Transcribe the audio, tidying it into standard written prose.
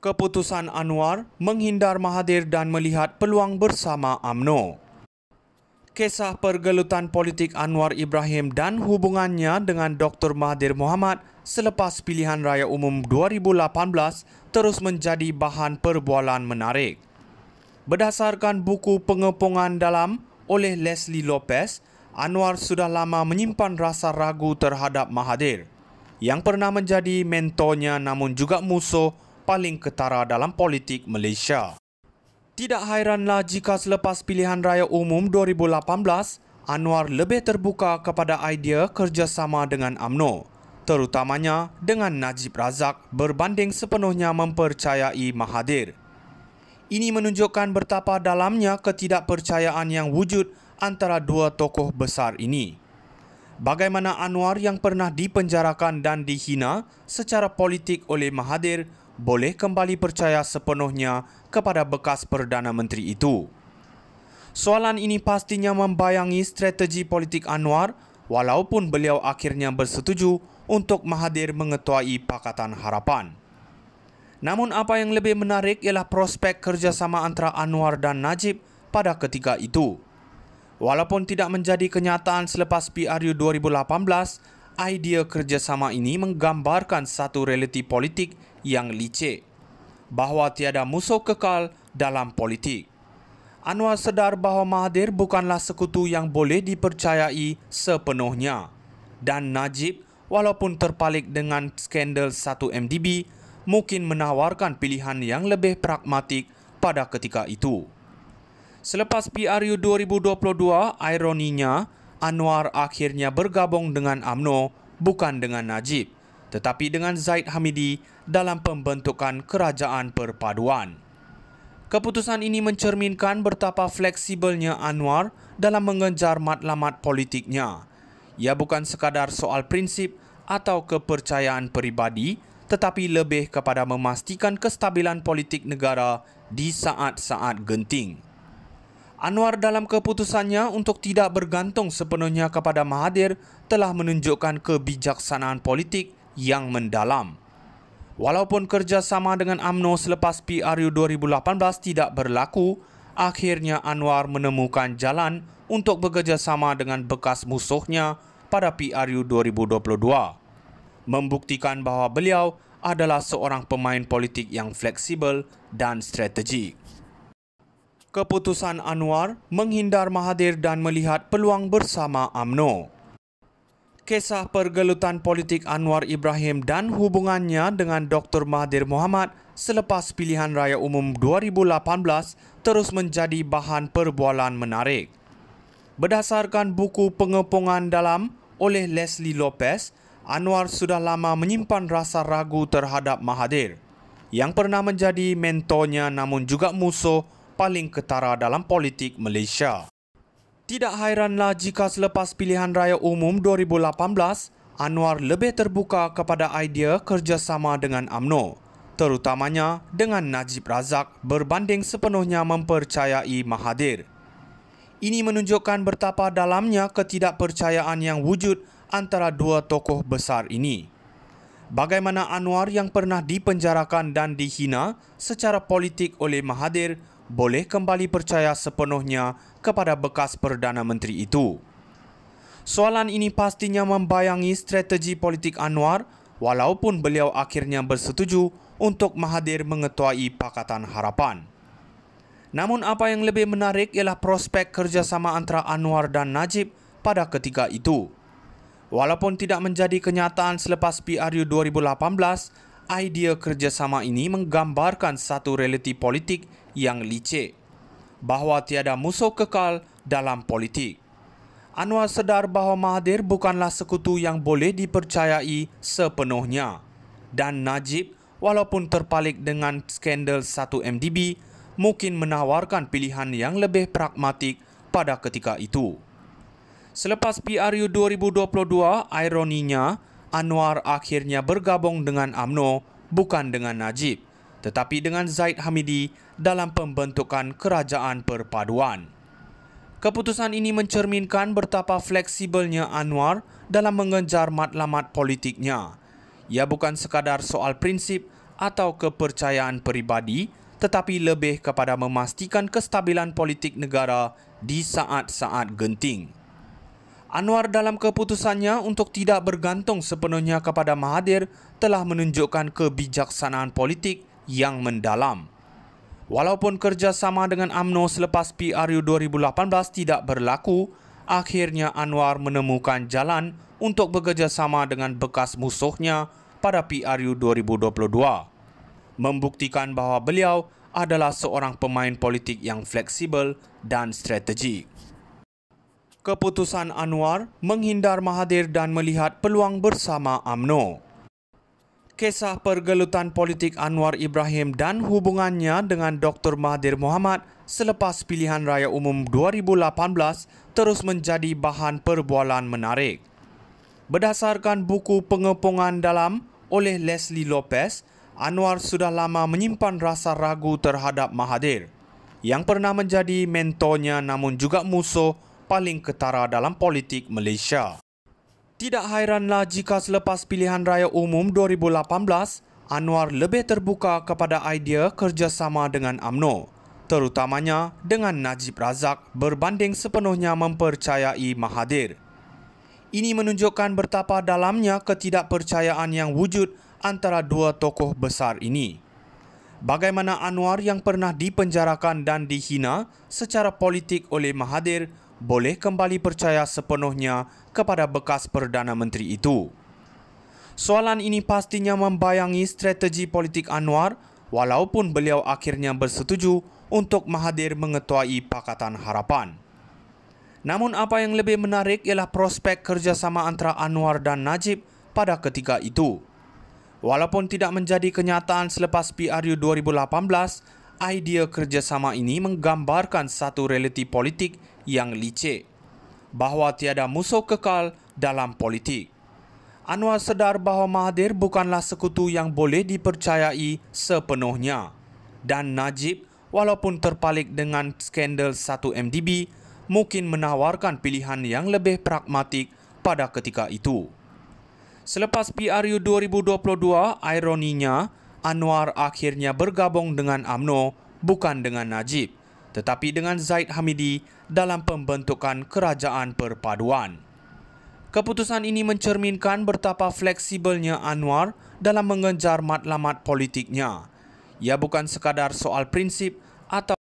Keputusan Anwar menghindar Mahathir dan melihat peluang bersama UMNO. Kisah pergelutan politik Anwar Ibrahim dan hubungannya dengan Dr. Mahathir Mohamad selepas pilihan raya umum 2018 terus menjadi bahan perbualan menarik. Berdasarkan buku pengepungan dalam oleh Leslie Lopez, Anwar sudah lama menyimpan rasa ragu terhadap Mahathir, yang pernah menjadi mentornya namun juga musuh paling ketara dalam politik Malaysia. Tidak hairanlah jika selepas pilihan raya umum 2018, Anwar lebih terbuka kepada idea kerjasama dengan UMNO, terutamanya dengan Najib Razak berbanding sepenuhnya mempercayai Mahathir. Ini menunjukkan betapa dalamnya ketidakpercayaan yang wujud antara dua tokoh besar ini. Bagaimana Anwar yang pernah dipenjarakan dan dihina secara politik oleh Mahathir boleh kembali percaya sepenuhnya kepada bekas Perdana Menteri itu. Soalan ini pastinya membayangi strategi politik Anwar walaupun beliau akhirnya bersetuju untuk Mahathir mengetuai Pakatan Harapan. Namun apa yang lebih menarik ialah prospek kerjasama antara Anwar dan Najib pada ketika itu. Walaupun tidak menjadi kenyataan selepas PRU 2018, idea kerjasama ini menggambarkan satu realiti politik yang licik, bahawa tiada musuh kekal dalam politik. Anwar sedar bahawa Mahathir bukanlah sekutu yang boleh dipercayai sepenuhnya, dan Najib, walaupun terpalit dengan skandal 1MDB, mungkin menawarkan pilihan yang lebih pragmatik pada ketika itu. Selepas PRU 2022, ironinya, Anwar akhirnya bergabung dengan UMNO bukan dengan Najib, tetapi dengan Zaid Hamidi dalam pembentukan kerajaan perpaduan. Keputusan ini mencerminkan betapa fleksibelnya Anwar dalam mengejar matlamat politiknya. Ia bukan sekadar soal prinsip atau kepercayaan peribadi, tetapi lebih kepada memastikan kestabilan politik negara di saat-saat genting. Anwar dalam keputusannya untuk tidak bergantung sepenuhnya kepada Mahathir telah menunjukkan kebijaksanaan politik yang mendalam. Walaupun kerjasama dengan UMNO selepas PRU 2018 tidak berlaku, akhirnya Anwar menemukan jalan untuk bekerjasama dengan bekas musuhnya pada PRU 2022, membuktikan bahawa beliau adalah seorang pemain politik yang fleksibel dan strategik. Keputusan Anwar menghindar Mahathir dan melihat peluang bersama UMNO. Kisah pergelutan politik Anwar Ibrahim dan hubungannya dengan Dr. Mahathir Mohamad selepas pilihan raya umum 2018 terus menjadi bahan perbualan menarik. Berdasarkan buku pengepungan dalam oleh Leslie Lopez, Anwar sudah lama menyimpan rasa ragu terhadap Mahathir, yang pernah menjadi mentornya namun juga musuh paling ketara dalam politik Malaysia. Tidak hairanlah jika selepas pilihan raya umum 2018, Anwar lebih terbuka kepada idea kerjasama dengan UMNO, terutamanya dengan Najib Razak berbanding sepenuhnya mempercayai Mahathir. Ini menunjukkan betapa dalamnya ketidakpercayaan yang wujud antara dua tokoh besar ini. Bagaimana Anwar yang pernah dipenjarakan dan dihina secara politik oleh Mahathir boleh kembali percaya sepenuhnya kepada bekas Perdana Menteri itu. Soalan ini pastinya membayangi strategi politik Anwar walaupun beliau akhirnya bersetuju untuk Mahathir mengetuai Pakatan Harapan. Namun apa yang lebih menarik ialah prospek kerjasama antara Anwar dan Najib pada ketika itu. Walaupun tidak menjadi kenyataan selepas PRU 2018, idea kerjasama ini menggambarkan satu realiti politik yang licik, bahawa tiada musuh kekal dalam politik. Anwar sedar bahawa Mahathir bukanlah sekutu yang boleh dipercayai sepenuhnya, dan Najib, walaupun terpalit dengan skandal 1MDB, mungkin menawarkan pilihan yang lebih pragmatik pada ketika itu. Selepas PRU 2022, ironinya, Anwar akhirnya bergabung dengan UMNO bukan dengan Najib, tetapi dengan Zaid Hamidi dalam pembentukan kerajaan perpaduan. Keputusan ini mencerminkan betapa fleksibelnya Anwar dalam mengejar matlamat politiknya. Ia bukan sekadar soal prinsip atau kepercayaan peribadi, tetapi lebih kepada memastikan kestabilan politik negara di saat-saat genting. Anwar dalam keputusannya untuk tidak bergantung sepenuhnya kepada Mahathir telah menunjukkan kebijaksanaan politik yang mendalam. Walaupun kerjasama dengan UMNO selepas PRU 2018 tidak berlaku, akhirnya Anwar menemukan jalan untuk bekerjasama dengan bekas musuhnya pada PRU 2022, membuktikan bahawa beliau adalah seorang pemain politik yang fleksibel dan strategik. Keputusan Anwar menghindar Mahathir dan melihat peluang bersama UMNO. Kisah pergelutan politik Anwar Ibrahim dan hubungannya dengan Dr. Mahathir Mohamad selepas pilihan raya umum 2018 terus menjadi bahan perbualan menarik. Berdasarkan buku pengepungan dalam oleh Leslie Lopez, Anwar sudah lama menyimpan rasa ragu terhadap Mahathir, yang pernah menjadi mentornya namun juga musuh paling ketara dalam politik Malaysia. Tidak hairanlah jika selepas pilihan raya umum 2018, Anwar lebih terbuka kepada idea kerjasama dengan UMNO, terutamanya dengan Najib Razak berbanding sepenuhnya mempercayai Mahathir. Ini menunjukkan betapa dalamnya ketidakpercayaan yang wujud antara dua tokoh besar ini. Bagaimana Anwar yang pernah dipenjarakan dan dihina secara politik oleh Mahathir boleh kembali percaya sepenuhnya kepada bekas Perdana Menteri itu. Soalan ini pastinya membayangi strategi politik Anwar walaupun beliau akhirnya bersetuju untuk Mahathir mengetuai Pakatan Harapan. Namun apa yang lebih menarik ialah prospek kerjasama antara Anwar dan Najib pada ketika itu. Walaupun tidak menjadi kenyataan selepas PRU 2018, idea kerjasama ini menggambarkan satu realiti politik yang licik, bahawa tiada musuh kekal dalam politik. Anwar sedar bahawa Mahathir bukanlah sekutu yang boleh dipercayai sepenuhnya, dan Najib, walaupun terpalik dengan skandal 1MDB, mungkin menawarkan pilihan yang lebih pragmatik pada ketika itu. Selepas PRU 2022, ironinya, Anwar akhirnya bergabung dengan UMNO bukan dengan Najib, tetapi dengan Zaid Hamidi dalam pembentukan kerajaan perpaduan. Keputusan ini mencerminkan betapa fleksibelnya Anwar dalam mengejar matlamat politiknya. Ia bukan sekadar soal prinsip atau